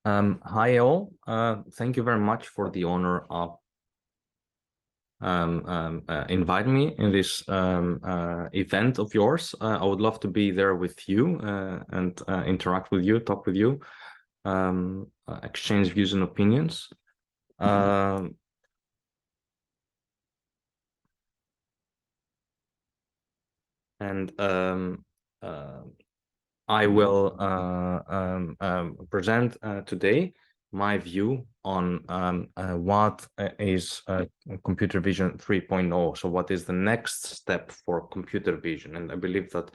Hi all. Thank you very much for the honor of inviting me in this event of yours. I would love to be there with you and interact with you, talk with you, exchange views and opinions. I will present today my view on what is computer vision 3.0. So what is the next step for computer vision? And I believe that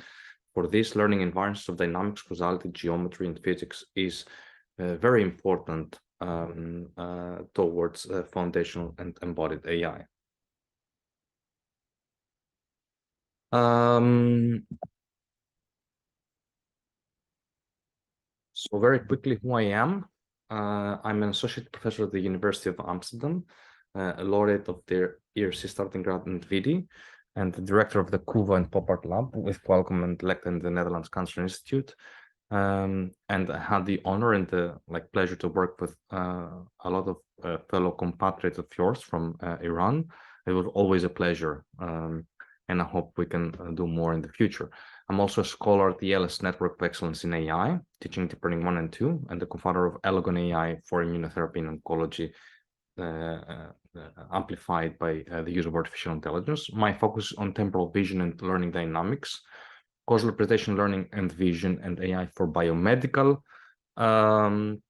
for this, learning invariances of dynamics, causality, geometry, and physics is very important towards foundational and embodied AI. So very quickly, who I am. I'm an associate professor at the University of Amsterdam, a laureate of their ERC starting grad in VD, and the director of the CUVA and Pop-Art Lab with Qualcomm and Lecter in the Netherlands Cancer Institute. And I had the honor and the pleasure to work with a lot of fellow compatriots of yours from Iran. It was always a pleasure, and I hope we can do more in the future. I'm also a scholar at the LS Network of Excellence in AI, teaching deep learning 1 and 2, and the co-founder of Elogon AI for immunotherapy and oncology, amplified by the use of artificial intelligence. My focus is on temporal vision and learning dynamics, causal representation learning and vision, and AI for biomedical. If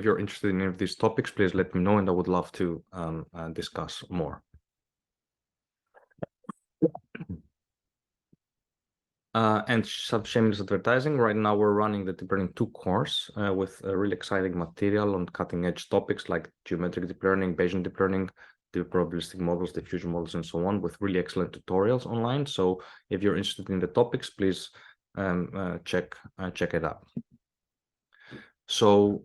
you're interested in any of these topics, please let me know, and I would love to discuss more. And some shameless advertising. Right now, we're running the Deep Learning 2 course with really exciting material on cutting-edge topics like geometric deep learning, Bayesian deep learning, deep probabilistic models, diffusion models, and so on, with really excellent tutorials online. So if you're interested in the topics, please check it out. So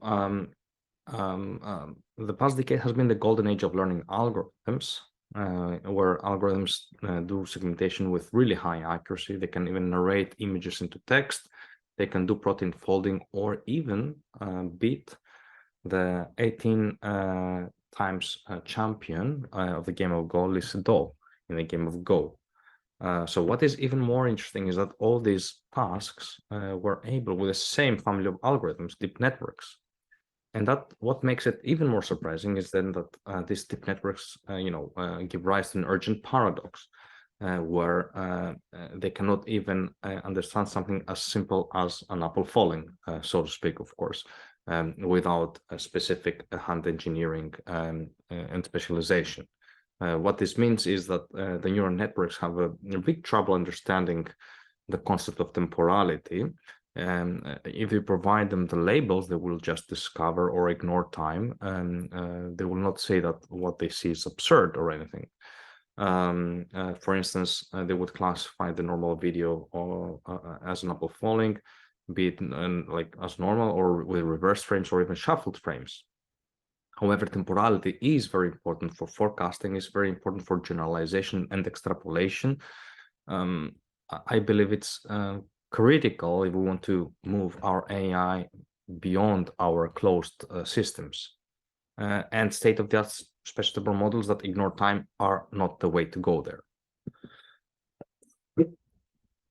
the past decade has been the golden age of learning algorithms. Where algorithms do segmentation with really high accuracy. They can even narrate images into text. They can do protein folding, or even beat the 18 times champion of the game of Go, Lee Sedol, in the game of Go. So what is even more interesting is that all these tasks were able, with the same family of algorithms, deep networks. And that what makes it even more surprising is then that these deep networks, give rise to an urgent paradox, where they cannot even understand something as simple as an apple falling, so to speak, of course, without a specific hand engineering and specialization. What this means is that the neural networks have a big trouble understanding the concept of temporality. If you provide them the labels, they will just discover or ignore time, and they will not say that what they see is absurd or anything. For instance, they would classify the normal video as an apple falling, be it as normal or with reverse frames or even shuffled frames. However, temporality is very important for forecasting, is very important for generalization and extrapolation. I believe it's critical if we want to move our AI beyond our closed systems. And state-of-the-art special models that ignore time are not the way to go there.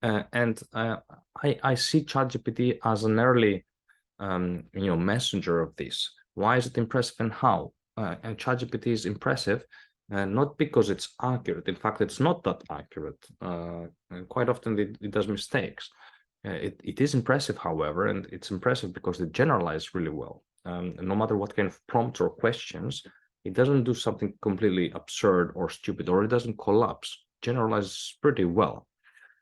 I see ChatGPT as an early messenger of this. Why is it impressive and how? And ChatGPT is impressive not because it's accurate. In fact, it's not that accurate. And quite often it does mistakes. It is impressive, however, and it's impressive because it generalizes really well. No matter what kind of prompts or questions, it doesn't do something completely absurd or stupid, or it doesn't collapse. Generalizes pretty well.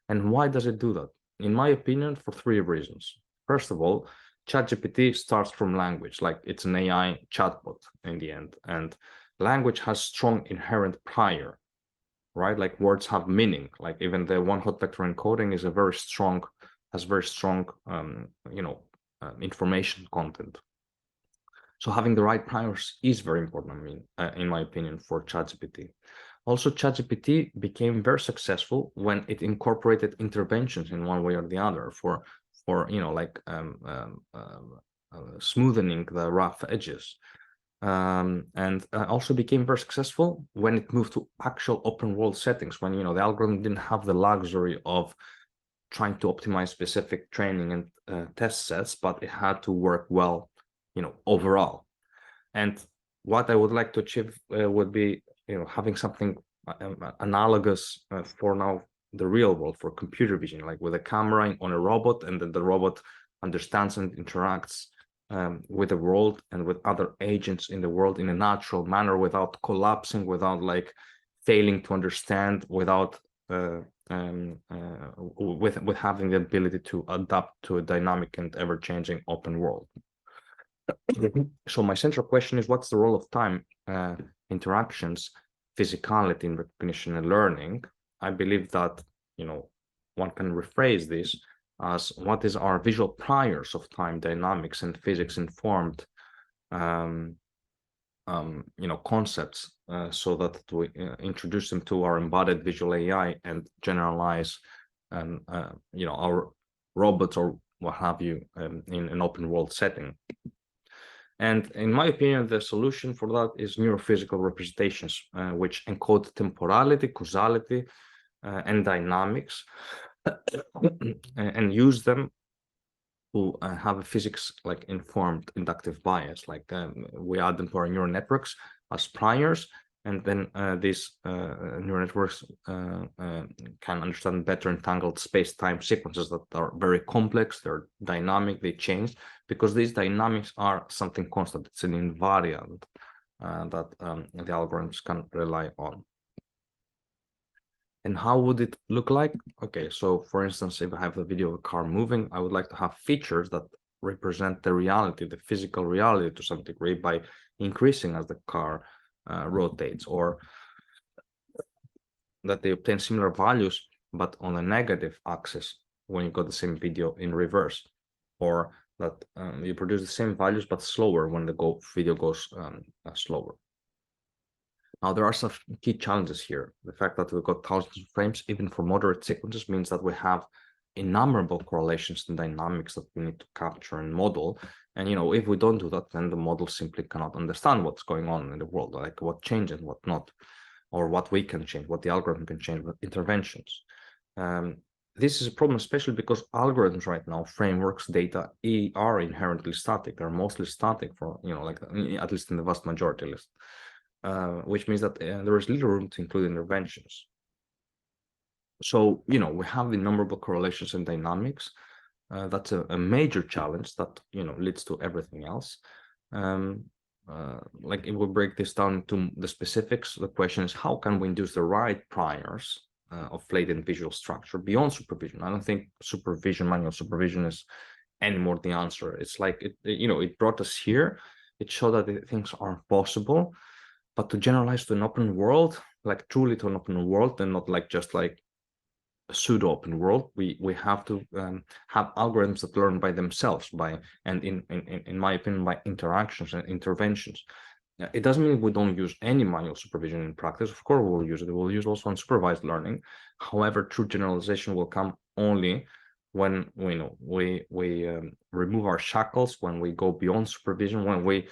And why does it do that? In my opinion, for 3 reasons. First of all, ChatGPT starts from language, like it's an AI chatbot in the end, and language has strong inherent prior, right? Like words have meaning. Like even the one-hot vector encoding is has very strong, information content. So having the right priors is very important, in my opinion, for ChatGPT. Also, ChatGPT became very successful when it incorporated interventions in one way or the other for like smoothing the rough edges. And also became very successful when it moved to actual open world settings, when the algorithm didn't have the luxury of trying to optimize specific training and test sets, but it had to work well, overall. And what I would like to achieve would be, having something analogous for now the real world, for computer vision, like with a camera on a robot, and then the robot understands and interacts with the world and with other agents in the world in a natural manner, without collapsing, without like failing to understand, without with having the ability to adapt to a dynamic and ever-changing open world. So my central question is, what's the role of time, interactions, physicality in recognition and learning? I believe that one can rephrase this as, what is our visual priors of time dynamics and physics informed concepts, so that we introduce them to our embodied visual AI and generalize our robots or what have you in an open world setting. And in my opinion, the solution for that is neurophysical representations, which encode temporality, causality, and dynamics, and use them to have a physics like informed inductive bias. Like we add them to our neural networks as priors, and then these neural networks can understand better entangled space-time sequences that are very complex, they're dynamic, they change, because these dynamics are something constant. It's an invariant that the algorithms can rely on. And how would it look like? Okay, so for instance, if I have a video of a car moving, I would like to have features that represent the reality, the physical reality to some degree, by increasing as the car rotates, or that they obtain similar values but on a negative axis when you got the same video in reverse, or that you produce the same values but slower when the video goes slower. Now, there are some key challenges here. The fact that we've got thousands of frames, even for moderate sequences, means that we have innumerable correlations and dynamics that we need to capture and model. And, if we don't do that, then the model simply cannot understand what's going on in the world, like what changes, what not, or what we can change, what the algorithm can change with interventions. This is a problem, especially because algorithms right now, frameworks, data, are inherently static. They're mostly static for, like at least in the vast majority list. Which means that there is little room to include interventions. So, we have innumerable correlations and dynamics. That's a major challenge that, leads to everything else. Like, if we break this down to the specifics, the question is, how can we induce the right priors of latent visual structure beyond supervision? I don't think manual supervision is anymore the answer. It's like, it brought us here. It showed that things are possible. But to generalize to an open world, like truly to an open world, and not like just like a pseudo open world, we have to have algorithms that learn by themselves, and in my opinion, by interactions and interventions. It doesn't mean we don't use any manual supervision in practice. Of course, we'll use it. We'll use also unsupervised learning. However, true generalization will come only when we remove our shackles, when we go beyond supervision, when we,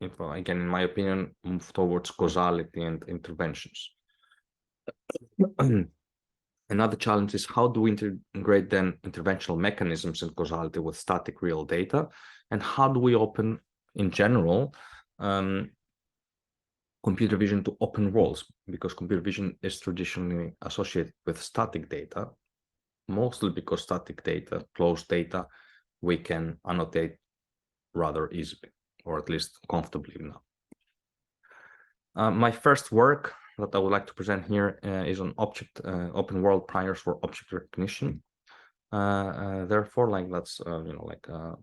again, in my opinion, move towards causality and interventions. Another challenge is, how do we integrate then interventional mechanisms and causality with static real data? And how do we open, in general, computer vision to open worlds? Because computer vision is traditionally associated with static data, mostly because static data, closed data, we can annotate rather easily, or at least comfortably now. My first work that I would like to present here is on open world priors for object recognition. Therefore, like, that's a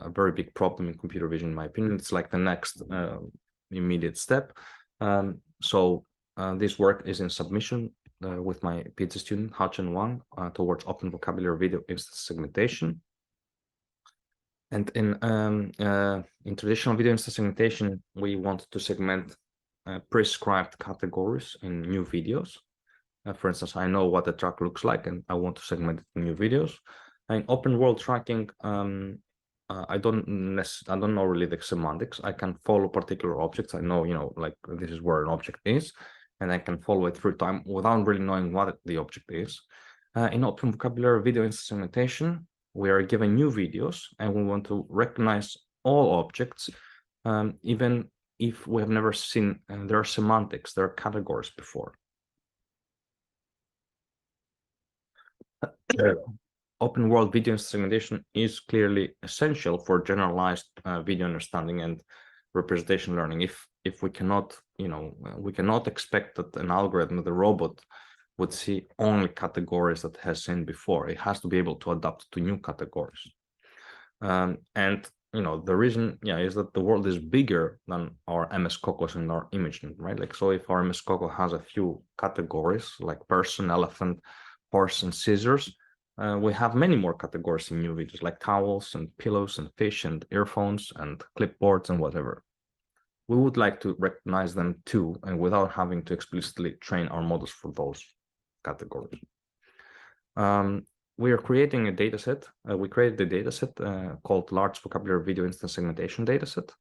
very big problem in computer vision, in my opinion. It's like the next immediate step. So this work is in submission with my PhD student Ha-Chen Wang towards open vocabulary video instance segmentation. And in traditional video instance segmentation, we want to segment prescribed categories in new videos. For instance, I know what the track looks like, and I want to segment it in new videos. In open world tracking, I don't know really the semantics. I can follow particular objects. I know, like this is where an object is, and I can follow it through time without really knowing what the object is. In open vocabulary video instance segmentation, we are given new videos, and we want to recognize all objects, even if we have never seen their semantics, their categories before. Open world video segmentation is clearly essential for generalized video understanding and representation learning. If we cannot, we cannot expect that an algorithm, the robot, would see only categories that it has seen before. It has to be able to adapt to new categories. And the reason, is that the world is bigger than our MS Cocos and our imaging, right? Like, so if our MS Coco has a few categories like person, elephant, horse, and scissors, we have many more categories in new videos like towels and pillows and fish and earphones and clipboards and whatever. We would like to recognize them too, and without having to explicitly train our models for those categories. We are creating a data set. We created a data set called Large Vocabulary Video Instance Segmentation Dataset.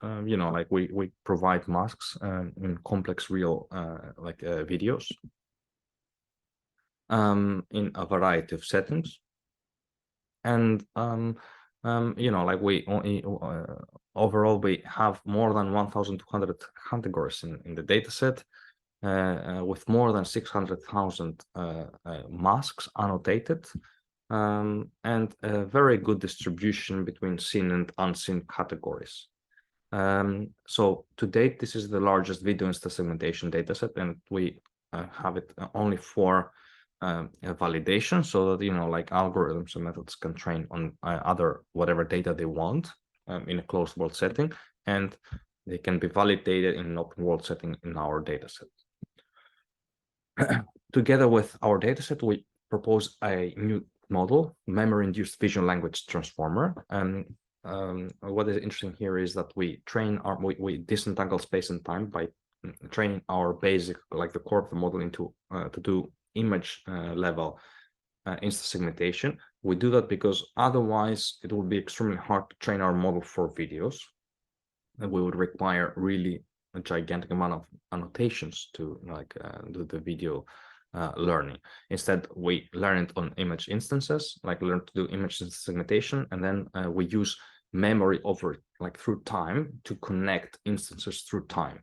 Like we provide masks in complex real videos in a variety of settings, and like we only overall we have more than 1,200 categories in the data set, with more than 600,000 masks annotated, and a very good distribution between seen and unseen categories. So to date, this is the largest video instance segmentation dataset, and we have it only for validation, so that like algorithms and methods can train on other whatever data they want in a closed world setting, and they can be validated in an open world setting in our dataset. Together with our dataset, we propose a new model, memory-induced vision language transformer, and what is interesting here is that we disentangle space and time by training our basic, like the core of the model, into to do image level instance segmentation. We do that because otherwise it would be extremely hard to train our model for videos, and we would require really a gigantic amount of annotations to do the video learning. Instead, we learn it on image instances, learn to do image segmentation, and then we use memory over through time to connect instances through time,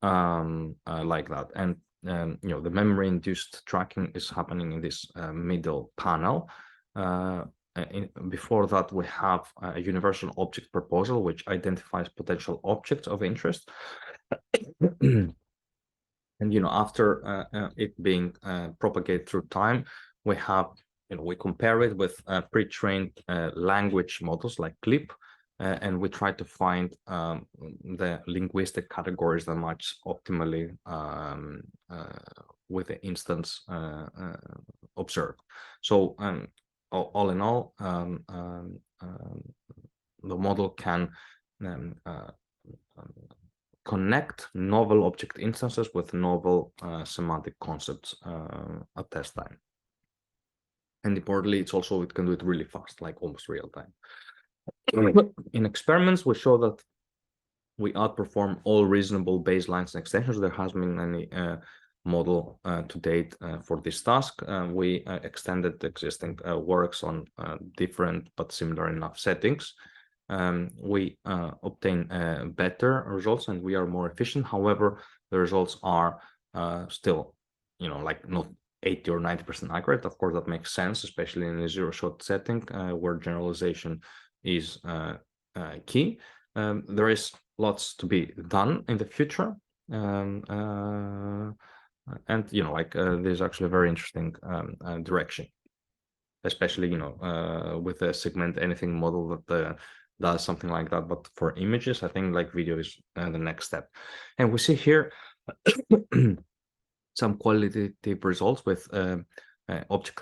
like that. And the memory induced tracking is happening in this middle panel. Before that, we have a universal object proposal, which identifies potential objects of interest. And after it being propagated through time, we have we compare it with pre-trained language models like CLIP, and we try to find the linguistic categories that match optimally with the instance observed. So all in all, the model can connect novel object instances with novel semantic concepts at test time. And importantly, it can do it really fast, like almost real time. In experiments, we show that we outperform all reasonable baselines and extensions. There hasn't been any model to date for this task. We extended the existing works on different but similar enough settings. We obtain better results, and we are more efficient. However, the results are still, not 80 or 90% accurate. Of course, that makes sense, especially in a zero-shot setting where generalization is key. There is lots to be done in the future, and there's actually a very interesting direction, especially with a segment anything model that does something like that. But for images, I think video is the next step. And we see here some qualitative results with object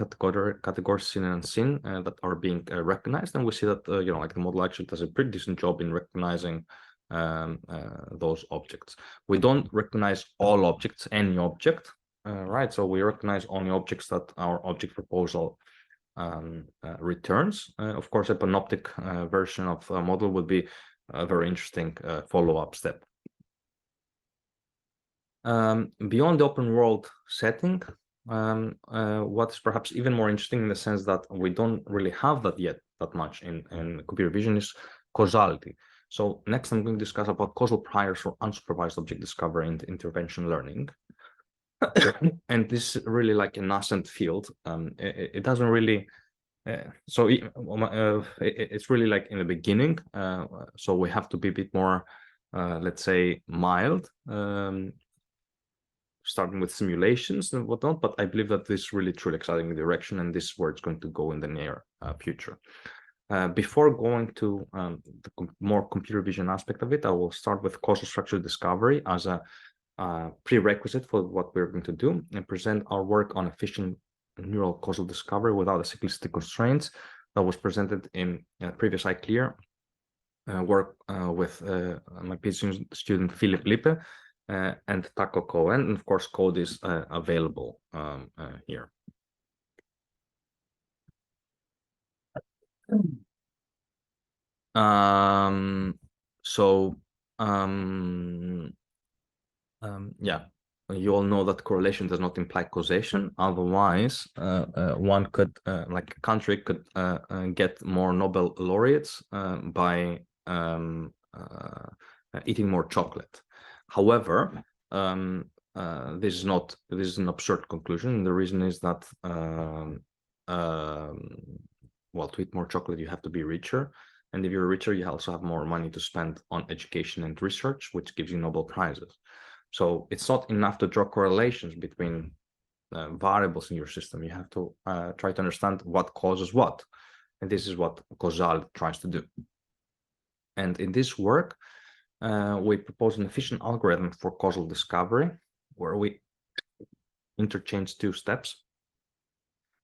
categories seen and unseen that are being recognized, and we see that like the model actually does a pretty decent job in recognizing those objects. We don't recognize all objects, any object, right? So we recognize only objects that our object proposal returns. Of course, a panoptic version of a model would be a very interesting follow-up step. Beyond the open world setting, what's perhaps even more interesting in the sense that we don't really have that yet that much in computer vision is causality. So next I'm going to discuss about causal priors for unsupervised object discovery and intervention learning. And this is really like a nascent field. It doesn't really it's really like in the beginning, so we have to be a bit more let's say mild, starting with simulations and whatnot, but I believe that this is really truly exciting direction, and this is where it's going to go in the near future. Before going to the more computer vision aspect of it, I will start with causal structure discovery as a prerequisite for what we're going to do, and present our work on efficient neural causal discovery without the cyclicity constraints that was presented in previous iClear work with my PhD student Philip Lippe and Taco Cohen, and of course code is available here. Yeah, you all know that correlation does not imply causation. Otherwise, one could, like a country could get more Nobel laureates by eating more chocolate. However, this is an absurd conclusion. The reason is that well, to eat more chocolate, you have to be richer, and if you're richer, you also have more money to spend on education and research, which gives you Nobel prizes. So it's not enough to draw correlations between variables in your system. You have to try to understand what causes what, and this is what causality tries to do. And in this work, we propose an efficient algorithm for causal discovery, where we interchange two steps.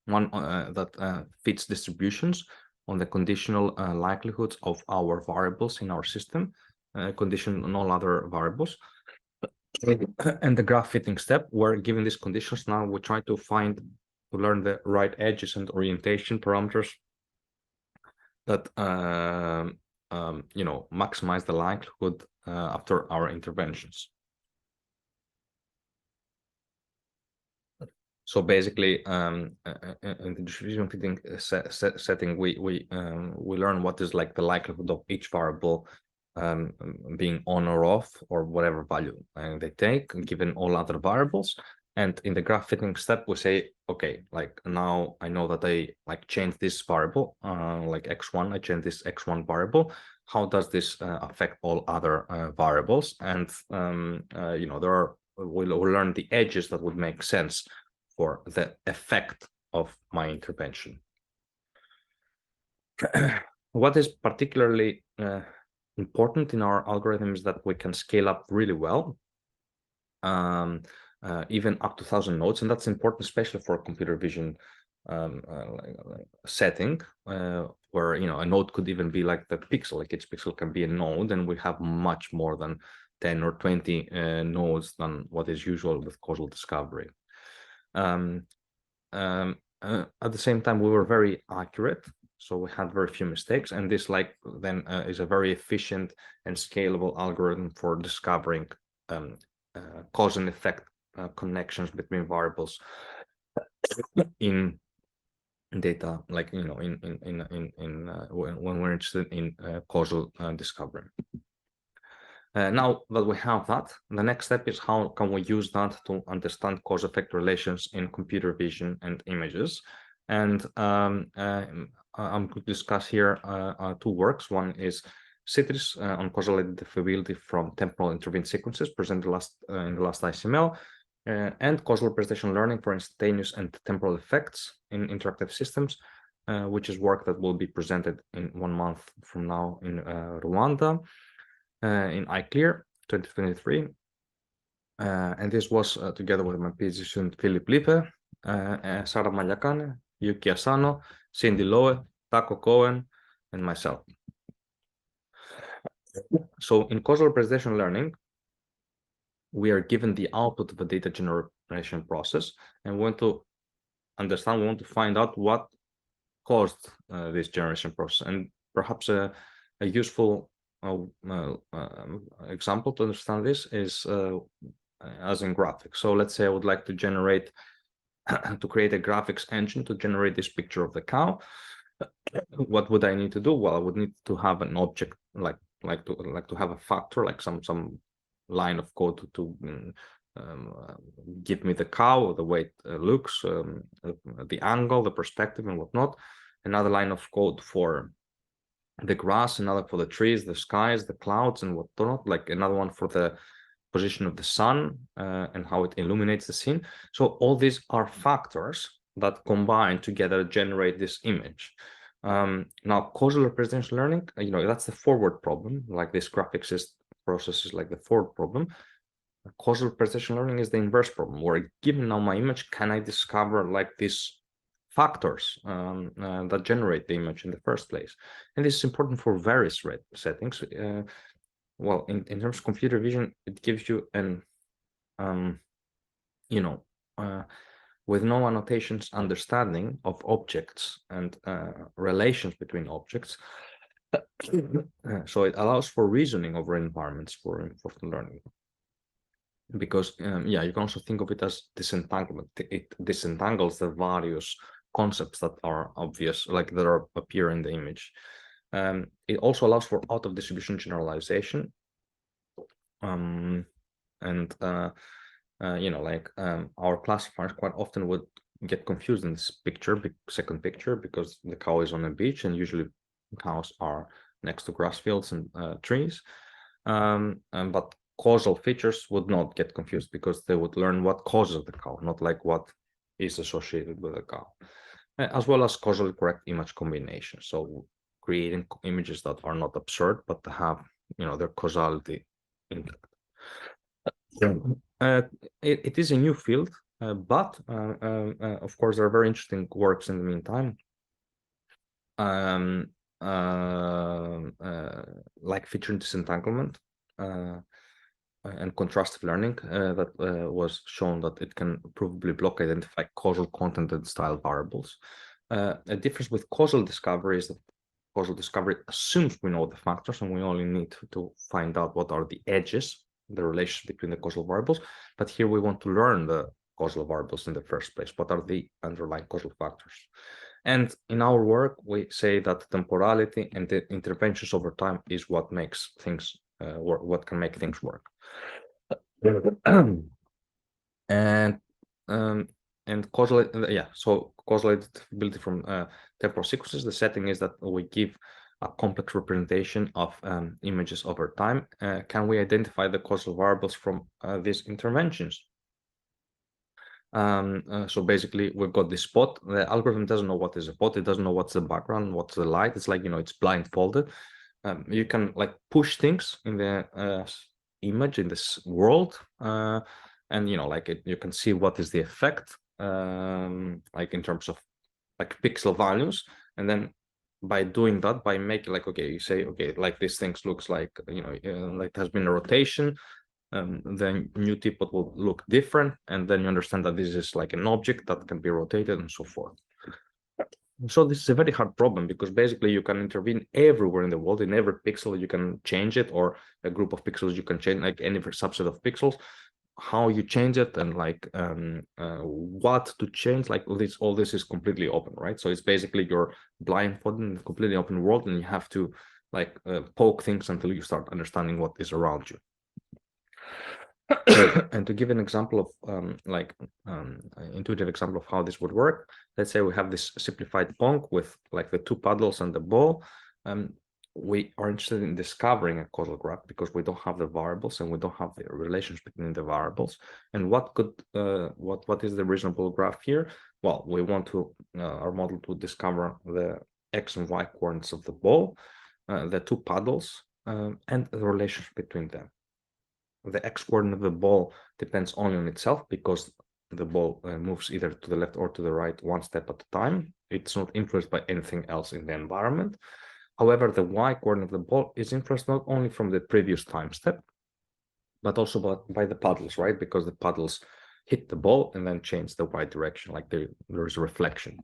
One that fits distributions on the conditional likelihoods of our variables in our system, condition on all other variables. And the graph fitting step, where given these conditions, now we try to learn the right edges and orientation parameters that maximize the likelihood after our interventions. So basically, in the distribution fitting setting, we learn what is like the likelihood of each variable being on or off, or whatever value they take, given all other variables. And in the graph fitting step, we say, okay, like now I know that I like change this variable, like x1, I change this x1 variable. How does this affect all other variables? And we'll learn the edges that would make sense for the effect of my intervention. What is particularly important in our algorithm is that we can scale up really well, even up to 1,000 nodes, and that's important, especially for a computer vision setting, where a node could even be like the pixel, like each pixel can be a node, and we have much more than 10 or 20 nodes than what is usual with causal discovery. At the same time, we were very accurate, so we had very few mistakes, and this then is a very efficient and scalable algorithm for discovering cause and effect connections between variables in data, like when we're interested in causal discovery. Now that we have that, the next step is how can we use that to understand cause-effect relations in computer vision and images. And I'm going to discuss here two works. One is Citris on causality differability from temporal intervened sequences, presented in the last ICML, and causal representation learning for instantaneous and temporal effects in interactive systems, which is work that will be presented in 1 month from now in Rwanda, in iClear 2023. And this was together with my PhD student Philip Lippe, Sarah Maliakane, Yuki Asano, Cindy Lowe, Taco Cohen, and myself. So in causal representation learning, we are given the output of a data generation process, and we want to understand, we want to find out what caused this generation process. And perhaps a useful example to understand this is as in graphics. So let's say I would like to generate, to create a graphics engine to generate this picture of the cow. What would I need to do? Well, I would need to have an object like to have a factor, like some line of code to give me the cow, the way it looks, the angle, the perspective, and whatnot. Another line of code for the grass, another for the trees, the skies, the clouds, and whatnot. Like another one for the position of the sun and how it illuminates the scene. So all these are factors that combine together generate this image. Now, causal representation learning, that's the forward problem. Like this graphics process is like the forward problem. Causal representation learning is the inverse problem, where given now my image, can I discover like these factors that generate the image in the first place? And this is important for various settings. Well, in terms of computer vision, it gives you an, with no annotations understanding of objects and relations between objects. So it allows for reasoning over environments for learning. Because, you can also think of it as disentanglement. It disentangles the various concepts that are obvious, like that appear in the image. It also allows for out-of-distribution generalization. Our classifiers quite often would get confused in this second picture, because the cow is on a beach, and usually cows are next to grass fields and trees. But causal features would not get confused, because they would learn what causes the cow, not like what is associated with the cow, as well as causally correct image combination. So creating images that are not absurd, but have, their causality intact. It is a new field, but of course there are very interesting works in the meantime, like feature disentanglement and contrastive learning that was shown that it can provably block identify causal content and style variables. A difference with causal discovery is that causal discovery assumes we know the factors, and we only need to find out what are the edges, the relations between the causal variables. But here we want to learn the causal variables in the first place. What are the underlying causal factors? And in our work, we say that temporality and the interventions over time is what makes things work, what can make things work. And causal, so causal identifiability from temporal sequences. The setting is that we give a complex representation of images over time. Can we identify the causal variables from these interventions? So basically, we've got this spot. The algorithm doesn't know what is a spot. It doesn't know what's the background, what's the light. It's like, it's blindfolded. You can like push things in the image in this world, and you can see what is the effect, like in terms of like pixel values. And then by doing that, by making like, okay, you say, okay, like this thing looks like, like has been a rotation, then new teapot will look different, and then you understand that this is like an object that can be rotated and so forth. So this is a very hard problem, because basically you can intervene everywhere in the world. In every pixel you can change it, or a group of pixels you can change, like any subset of pixels. How you change it and like what to change, like all this is completely open, right? So it's basically you're blindfolded in a completely open world, and you have to like poke things until you start understanding what is around you. And to give an example of intuitive example of how this would work, let's say we have this simplified pong with like the two paddles and the ball. We are interested in discovering a causal graph, because we don't have the variables and we don't have the relations between the variables. And what is the reasonable graph here? Well, we want to our model to discover the x and y coordinates of the ball, the two paddles, and the relations between them. The x coordinate of the ball depends only on itself, because the ball moves either to the left or to the right one step at a time. It's not influenced by anything else in the environment. However, the y coordinate of the ball is influenced not only from the previous time step, but also by the paddles, right? Because the paddles hit the ball and then change the y direction, like there's a reflection.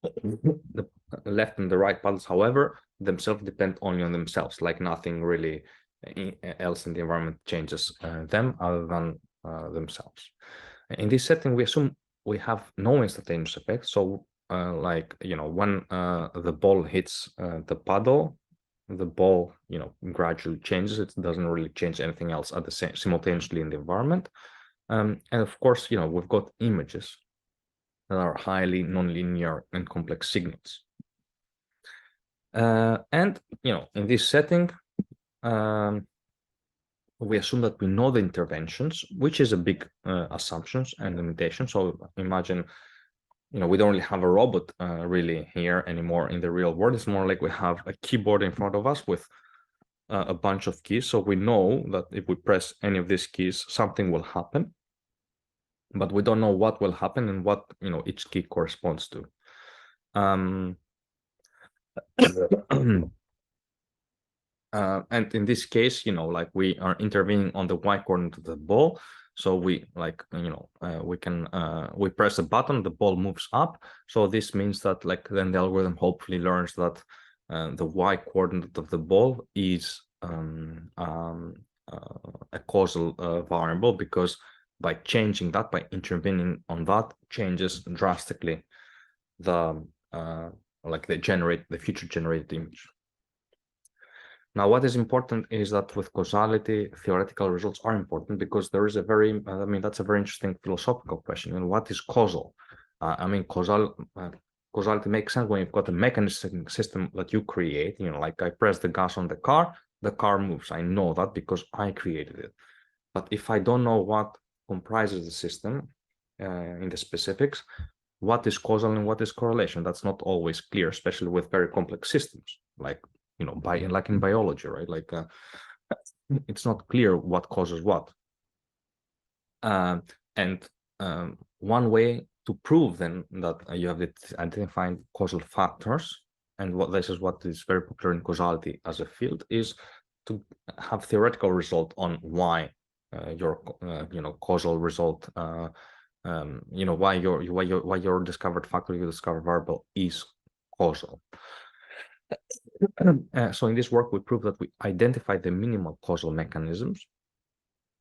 The left and the right paddles, however, themselves depend only on themselves, like nothing really else in the environment changes them other than themselves. In this setting, we assume we have no instantaneous effect. So like, you know, when the ball hits the paddle, the ball, you know, gradually changes. It doesn't really change anything else at the same simultaneously in the environment. And of course, you know, we've got images that are highly nonlinear and complex signals. And, you know, in this setting, we assume that we know the interventions, which is a big assumptions and limitation. So imagine, you know, we don't really have a robot really here anymore in the real world. It's more like we have a keyboard in front of us with a bunch of keys. So we know that if we press any of these keys, something will happen, but we don't know what will happen and what, you know, each key corresponds to. And in this case, you know, like we are intervening on the y coordinate of the ball. So we like, you know, we press a button, the ball moves up. So this means that like then the algorithm hopefully learns that the y coordinate of the ball is a causal variable, because by changing that, by intervening on that, changes drastically the like the future generated image. Now, what is important is that with causality, theoretical results are important, because there is a very, I mean, that's a very interesting philosophical question. And what is causal? I mean, causality makes sense when you've got a mechanistic system that you create, you know, like I press the gas on the car moves. I know that because I created it. But if I don't know what comprises the system in the specifics, what is causal and what is correlation? That's not always clear, especially with very complex systems, like, you know, like in biology, right? Like it's not clear what causes what. And one way to prove then that you have identified causal factors, and this is what is very popular in causality as a field, is to have theoretical result on why your you know, causal result, you know, why your discovered factor, your discovered variable is causal. So in this work, we prove that we identify the minimal causal mechanisms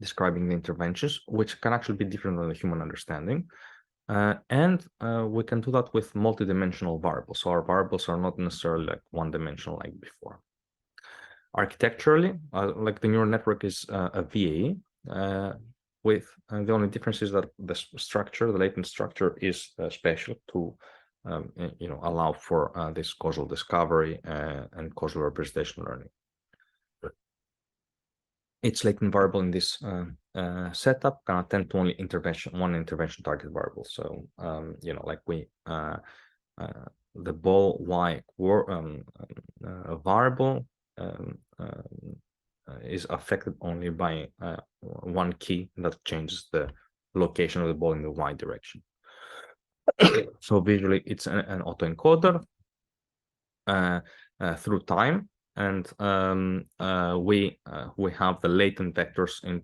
describing the interventions, which can actually be different than the human understanding. And we can do that with multidimensional variables. So our variables are not necessarily like one-dimensional like before. Architecturally, like the neural network is a VAE, with the only difference is that the structure, the latent structure, is special to you know, allow for this causal discovery and causal representation learning. Its latent variable in this setup can attend to only one intervention target variable. So you know, like the ball y variable is affected only by one key that changes the location of the ball in the y direction. So visually, it's an autoencoder through time, and we have the latent vectors in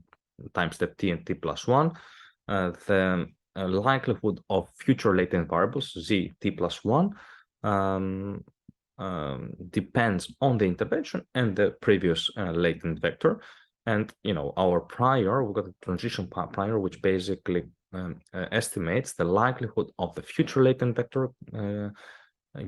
time step t and t+1. The likelihood of future latent variables z t+1 depends on the intervention and the previous latent vector. And you know, our prior, we've got a transition prior, which basically estimates the likelihood of the future latent vector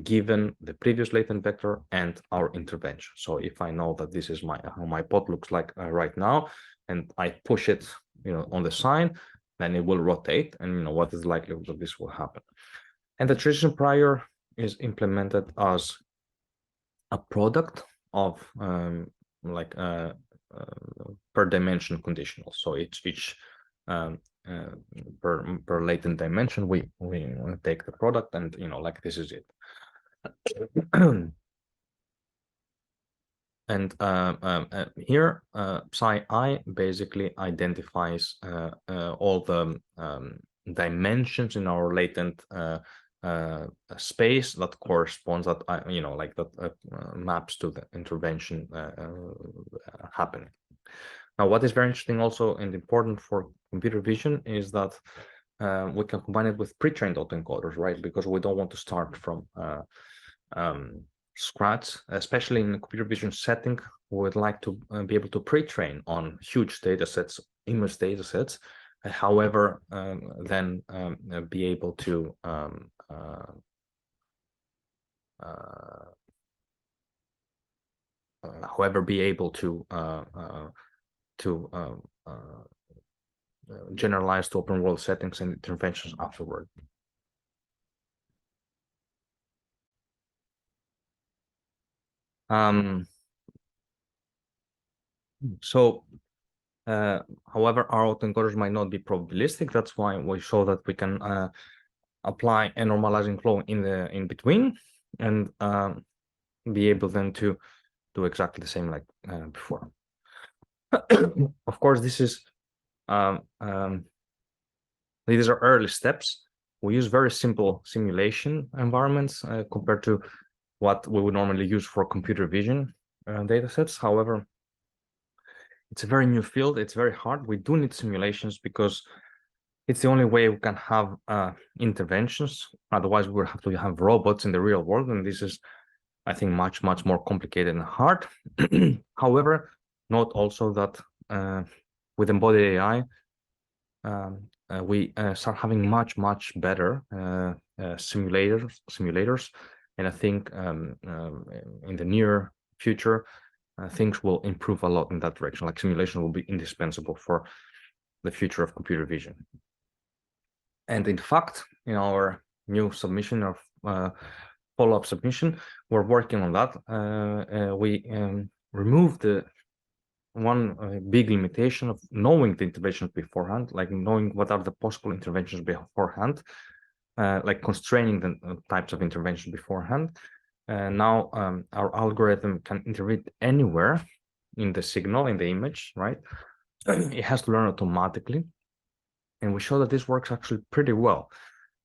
given the previous latent vector and our intervention. So if I know that this is how my pot looks like right now, and I push it, you know, on the sign, then it will rotate, and you know, what is the likelihood that this will happen. And the transition prior is implemented as a product of per dimension conditional. So each per latent dimension, we take the product, and you know, like this is it. And here psi I basically identifies all the dimensions in our latent space that corresponds that maps to the intervention happening. Now, what is very interesting also and important for computer vision is that we can combine it with pre-trained autoencoders, right? Because we don't want to start from scratch, especially in a computer vision setting. We would like to be able to pre-train on huge data sets, image data sets. However, then be able to generalize to open world settings and interventions afterward. However, our autoencoders might not be probabilistic. That's why we show that we can apply a normalizing flow in between and be able then to do exactly the same like before. Of course, this is these are early steps. We use very simple simulation environments compared to what we would normally use for computer vision data sets. However, it's a very new field. It's very hard. We do need simulations because it's the only way we can have interventions. Otherwise, we will have to have robots in the real world, and this is, I think, much more complicated and hard. However, note also that with embodied AI, we start having much better simulators, and I think in the near future things will improve a lot in that direction. Like simulation will be indispensable for the future of computer vision. And in fact, in our new submission of follow-up submission, we're working on that. We removed the one big limitation of knowing the interventions beforehand, like knowing what are the possible interventions beforehand, like constraining the types of intervention beforehand. Now our algorithm can intervene anywhere in the signal, in the image, right? It has to learn automatically. And we show that this works actually pretty well.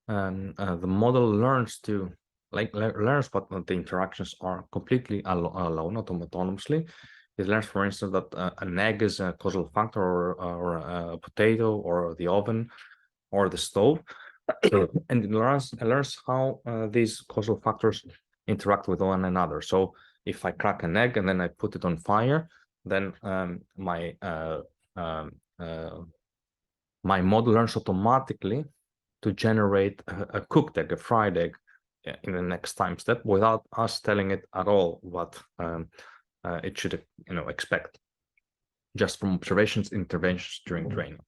The model learns to, learns what the interactions are completely alone, autonomously. It learns, for instance, that an egg is a causal factor, or a potato, or the oven, or the stove. And it learns how these causal factors interact with one another. So if I crack an egg and then I put it on fire, then my model learns automatically to generate a cooked egg, a fried egg, in the next time step without us telling it at all what it should, expect, just from observations, interventions during training.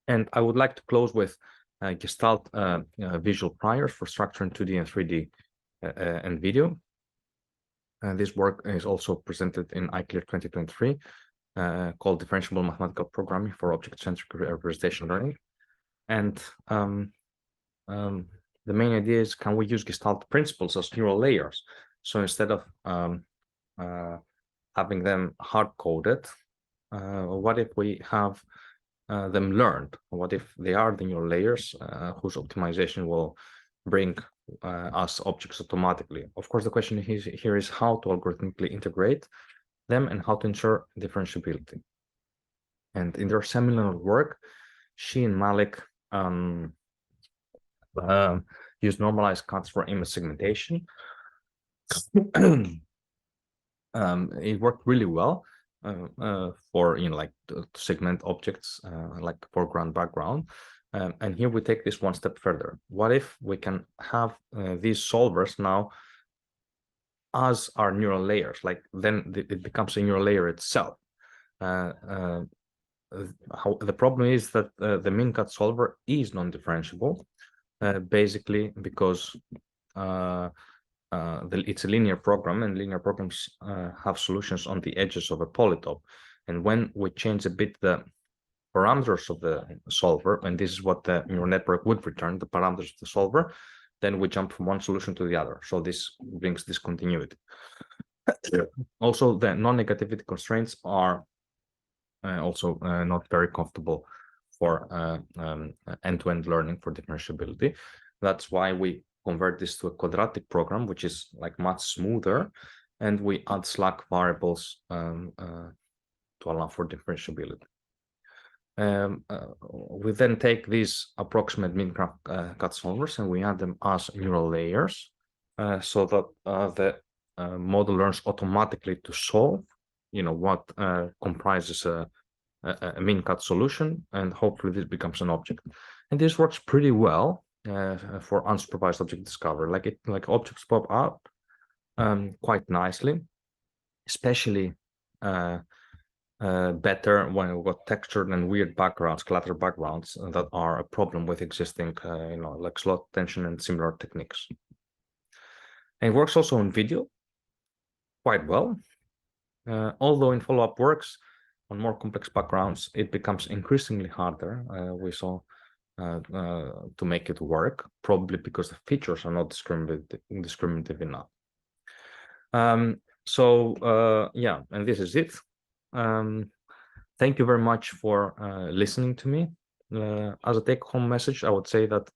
And I would like to close with Gestalt visual priors for structure in 2D and 3D and video. This work is also presented in ICLR 2023, called Differentiable Mathematical Programming for Object-Centric Representation Learning. And the main idea is, can we use Gestalt principles as neural layers? So instead of having them hard-coded, what if we have them learned? What if they are the neural layers whose optimization will bring us objects automatically? Of course, the question here is how to algorithmically integrate them and how to ensure differentiability. And in their seminal work, she and Malik use normalized cuts for image segmentation. It worked really well for to segment objects like foreground, background. And here we take this one step further. What if we can have these solvers now as our neural layers? Like then it becomes a neural layer itself. The problem is that the min cut solver is non-differentiable, basically because it's a linear program, and linear programs have solutions on the edges of a polytope. And when we change a bit the parameters of the solver, and this is what the neural network would return, the parameters of the solver, then we jump from one solution to the other. So this brings discontinuity. Also, the non-negativity constraints are also not very comfortable for end-to-end learning for differentiability. That's why we convert this to a quadratic program, which is like much smoother, and we add slack variables to allow for differentiability. We then take these approximate mean cut solvers and we add them as neural layers, so that the model learns automatically to solve, what comprises a mean cut solution, and hopefully this becomes an object. And this works pretty well for unsupervised object discovery. Like objects pop up quite nicely, especially better when we've got textured and weird backgrounds, clutter backgrounds that are a problem with existing, like slot tension and similar techniques. And it works also in video quite well. Although in follow-up works on more complex backgrounds, it becomes increasingly harder, we saw, to make it work, probably because the features are not discriminative enough. Yeah, and this is it. Thank you very much for listening to me. As a take-home message, I would say that,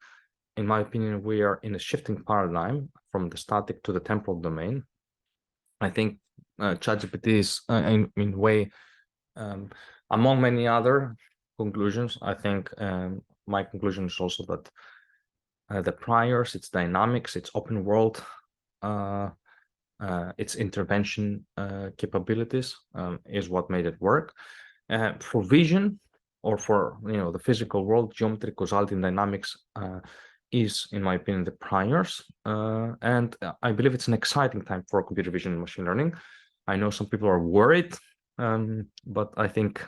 in my opinion, we are in a shifting paradigm from the static to the temporal domain. I think ChatGPT is, in a way, among many other conclusions, I think my conclusion is also that the priors, its dynamics, its open world, its intervention capabilities is what made it work. For vision, or for the physical world, geometry, causality, and dynamics is, in my opinion, the priors. And I believe it's an exciting time for computer vision and machine learning. I know some people are worried, but I think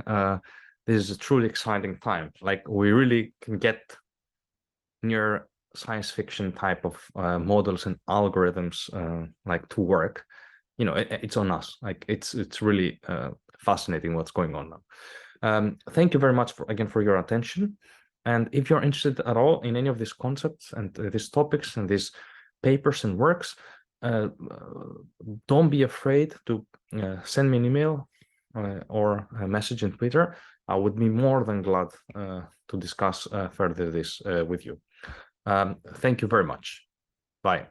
this is a truly exciting time. Like, we really can get near science fiction type of models and algorithms like to work. It's on us. Like, it's really fascinating what's going on now. Thank you very much again for your attention. And if you're interested at all in any of these concepts and these topics and these papers and works, don't be afraid to send me an email or a message on Twitter. I would be more than glad to discuss further this with you. Thank you very much. Bye.